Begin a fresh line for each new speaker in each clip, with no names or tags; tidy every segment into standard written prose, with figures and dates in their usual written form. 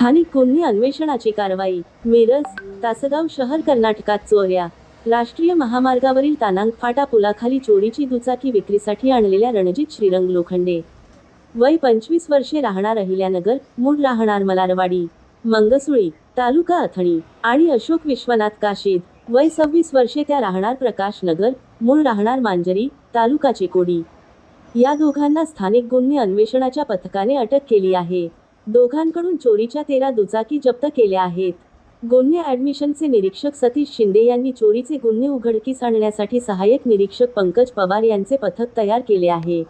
स्थानिक गुन्हे अन्वेषणाची कारवाई। मिरज, तासगाव शहर कर्नाटकात चोऱ्या। राष्ट्रीय महामार्गावरील तानांग फाटा पुलाखाली चोरीची दुचाकी विक्रीसाठी आणलेल्या रणजित श्रीरंग लोखंडे, वय 25 वर्षे, राहणार अहिल्यानगर, मूळ राहणार मलारवाडी, मंगसुळी, तालुका अथणी, आणि अशोक विश्वनाथ काशीद, वय 26 वर्षे, त्या राहणार प्रकाश नगर, मूळ राहणार मांजरी, तालुका चिकोडी। या दोघांना स्थानिक गुन्हे अन्वेषणाच्या पथकाने अटक केली आहे। दोघांकडून चोरीच्या 13 दुचाकी जप्त केल्या आहेत। गुन्हे ॲडमिशनचे निरीक्षक सतीश शिंदे यांनी चोरीचे गुन्हे उघडकीस आणण्यासाठी सहाय्यक निरीक्षक पंकज पवार यांचे पथक तयार केले आहे।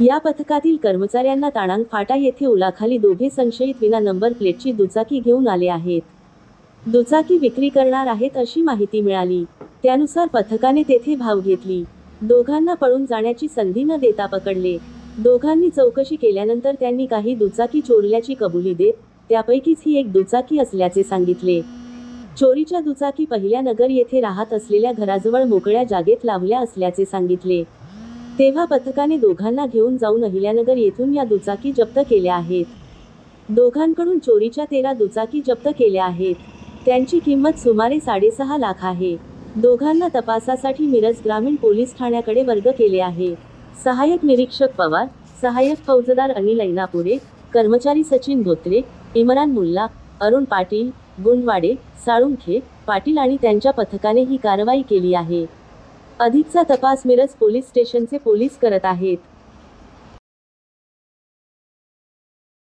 या पथकातील कर्मचाऱ्यांना तानांग फाटा येथे उलाखाली दोघे संशयित विना नंबर प्लेटची दुचाकी घेऊन आले आहेत। दुचाकी विक्री करणार आहेत अशी माहिती मिळाली, त्यानुसार पथकाने तेथे धाव घेतली। दोघांना पळून जाण्याची संधी न देता पकडले। दोघांनी चौकशी केल्यानंतर त्यांनी काही दुचाकी चोरल्याची कबुली देत त्यापैकीच ही एक दुचाकी असल्याचे सांगितले। चोरीच्या दुचाकी पहिल्या नगर येथे राहत असलेल्या घराजवळ मोकळ्या जागेत लावल्या असल्याचे सांगितले। तेव्हा पथकाने दोघांना घेऊन जाऊन अहिल्यानगर येथून या दुचाकी जप्त केल्या आहेत। दोघांकडून चोरीच्या 13 दुचाकी जप्त केल्या आहेत। त्यांची किंमत सुमारे 6.5 लाख आहे। दोघांना तपासासाठी मिरज ग्रामीण पोलीस ठाण्याकडे वर्ग केले आहे। सहाय्यक निरीक्षक पवार, सहाय्यक फौजदार अनिल ऐनापुरे, कर्मचारी सचिन धोत्रे, इम्रान मुल्ला, अरुण पाटील, गुंडवाडे, साळुंखे, पाटील आणि त्यांच्या पथकाने ही कारवाई केली आहे। अधिकचा तपास मिरज पोलीस स्टेशनचे पोलीस करत आहेत।